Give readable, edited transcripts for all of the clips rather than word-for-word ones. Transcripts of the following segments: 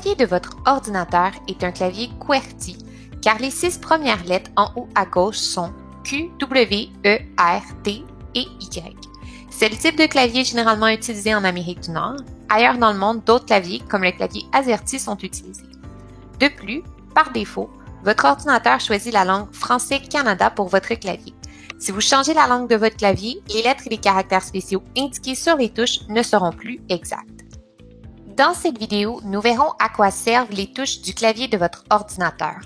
clavier de votre ordinateur est un clavier QWERTY car les 6 premières lettres en haut à gauche sont Q, W, E, R, T et Y. C'est le type de clavier généralement utilisé en Amérique du Nord. Ailleurs dans le monde, d'autres claviers, comme le clavier AZERTY, sont utilisés. De plus, par défaut, votre ordinateur choisit la langue Français-Canada pour votre clavier. Si vous changez la langue de votre clavier, les lettres et les caractères spéciaux indiqués sur les touches ne seront plus exacts. Dans cette vidéo, nous verrons à quoi servent les touches du clavier de votre ordinateur.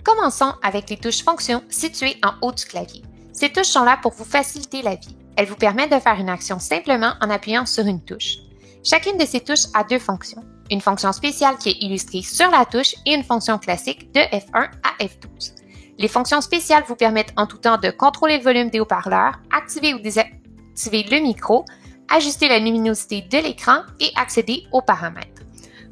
Commençons avec les touches fonctions situées en haut du clavier. Ces touches sont là pour vous faciliter la vie. Elles vous permettent de faire une action simplement en appuyant sur une touche. Chacune de ces touches a deux fonctions. Une fonction spéciale qui est illustrée sur la touche et une fonction classique de F1 à F12. Les fonctions spéciales vous permettent en tout temps de contrôler le volume des haut-parleurs, activer ou désactiver le micro, ajuster la luminosité de l'écran et accéder aux paramètres.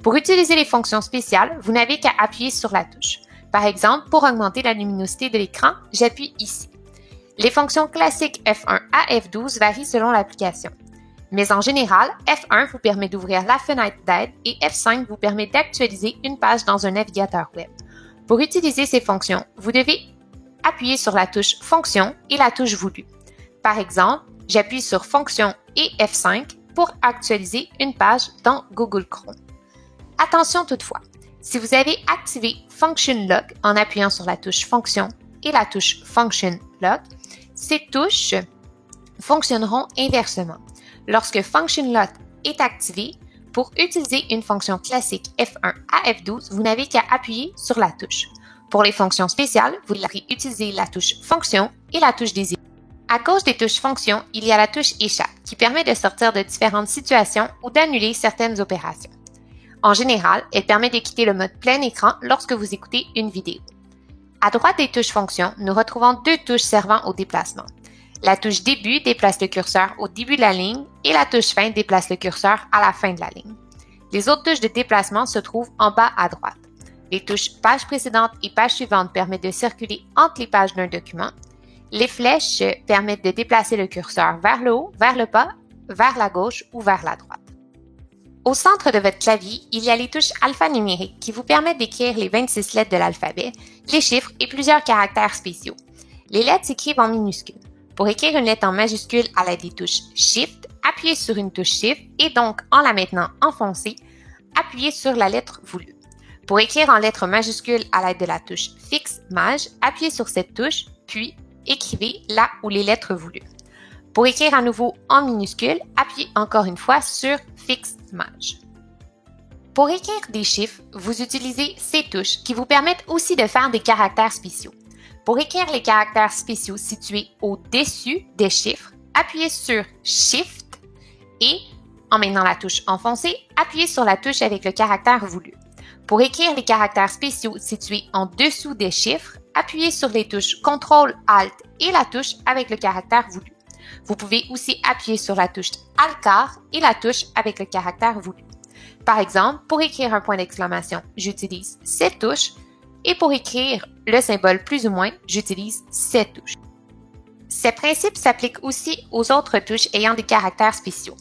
Pour utiliser les fonctions spéciales, vous n'avez qu'à appuyer sur la touche. Par exemple, pour augmenter la luminosité de l'écran, j'appuie ici. Les fonctions classiques F1 à F12 varient selon l'application. Mais en général, F1 vous permet d'ouvrir la fenêtre d'aide et F5 vous permet d'actualiser une page dans un navigateur web. Pour utiliser ces fonctions, vous devez appuyer sur la touche Fonction et la touche Voulu. Par exemple, j'appuie sur Fonction et F5 pour actualiser une page dans Google Chrome. Attention toutefois, si vous avez activé Function Lock en appuyant sur la touche Fonction et la touche Function Lock, ces touches fonctionneront inversement. Lorsque Function Lock est activé, pour utiliser une fonction classique F1 à F12, vous n'avez qu'à appuyer sur la touche. Pour les fonctions spéciales, vous devrez utiliser la touche Fonction et la touche Désir. À gauche des touches Fonction, il y a la touche Échappe qui permet de sortir de différentes situations ou d'annuler certaines opérations. En général, elle permet de quitter le mode plein écran lorsque vous écoutez une vidéo. À droite des touches Fonction, nous retrouvons deux touches servant au déplacement. La touche Début déplace le curseur au début de la ligne et la touche Fin déplace le curseur à la fin de la ligne. Les autres touches de déplacement se trouvent en bas à droite. Les touches Page précédente et Page suivante permettent de circuler entre les pages d'un document. Les flèches permettent de déplacer le curseur vers le haut, vers le bas, vers la gauche ou vers la droite. Au centre de votre clavier, il y a les touches alphanumériques qui vous permettent d'écrire les 26 lettres de l'alphabet, les chiffres et plusieurs caractères spéciaux. Les lettres s'écrivent en minuscules. Pour écrire une lettre en majuscule à l'aide des touches Shift, appuyez sur une touche Shift et donc en la maintenant enfoncée, appuyez sur la lettre voulue. Pour écrire en lettres majuscules à l'aide de la touche Fixe Maj, appuyez sur cette touche, puis écrivez là où les lettres voulues. Pour écrire à nouveau en minuscule, appuyez encore une fois sur Fixe Maj. Pour écrire des chiffres, vous utilisez ces touches qui vous permettent aussi de faire des caractères spéciaux. Pour écrire les caractères spéciaux situés au-dessus des chiffres, appuyez sur Shift et, en maintenant la touche enfoncée, appuyez sur la touche avec le caractère voulu. Pour écrire les caractères spéciaux situés en dessous des chiffres, appuyez sur les touches CTRL, ALT et la touche avec le caractère voulu. Vous pouvez aussi appuyer sur la touche ALT et la touche avec le caractère voulu. Par exemple, pour écrire un point d'exclamation, j'utilise cette touche et pour écrire le symbole plus ou moins, j'utilise cette touche. Ces principes s'appliquent aussi aux autres touches ayant des caractères spéciaux.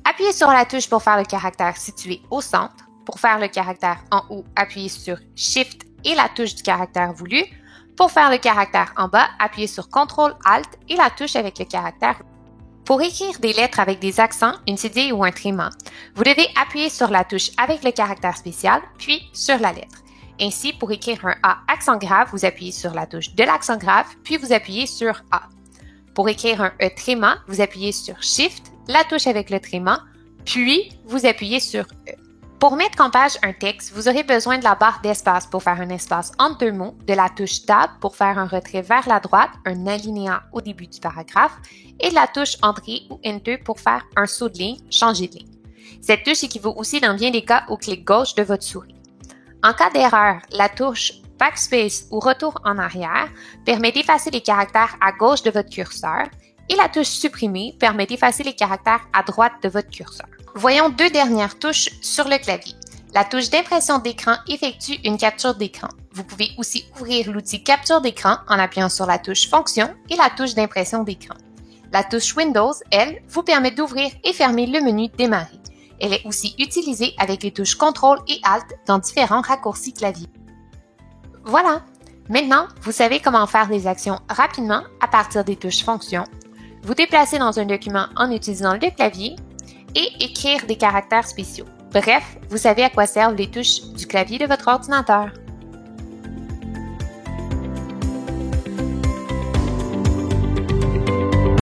Appuyez sur la touche pour faire le caractère situé au centre. Pour faire le caractère en haut, appuyez sur Shift et la touche du caractère voulu. Pour faire le caractère en bas, appuyez sur CTRL, ALT et la touche avec le caractère voulu. Pour écrire des lettres avec des accents, une cédille ou un tréma, vous devez appuyer sur la touche avec le caractère spécial, puis sur la lettre. Ainsi, pour écrire un A accent grave, vous appuyez sur la touche de l'accent grave, puis vous appuyez sur A. Pour écrire un E tréma, vous appuyez sur Shift, la touche avec le tréma, puis vous appuyez sur E. Pour mettre en page un texte, vous aurez besoin de la barre d'espace pour faire un espace entre deux mots, de la touche Tab pour faire un retrait vers la droite, un alinéa au début du paragraphe, et de la touche Entrée ou Enter pour faire un saut de ligne, changer de ligne. Cette touche équivaut aussi dans bien des cas au clic gauche de votre souris. En cas d'erreur, la touche Backspace ou Retour en arrière permet d'effacer les caractères à gauche de votre curseur et la touche Supprimer permet d'effacer les caractères à droite de votre curseur. Voyons deux dernières touches sur le clavier. La touche d'impression d'écran effectue une capture d'écran. Vous pouvez aussi ouvrir l'outil Capture d'écran en appuyant sur la touche Fonction et la touche d'impression d'écran. La touche Windows, elle, vous permet d'ouvrir et fermer le menu Démarrer. Elle est aussi utilisée avec les touches CTRL et ALT dans différents raccourcis clavier. Voilà! Maintenant, vous savez comment faire des actions rapidement à partir des touches fonctions, vous déplacer dans un document en utilisant le clavier et écrire des caractères spéciaux. Bref, vous savez à quoi servent les touches du clavier de votre ordinateur.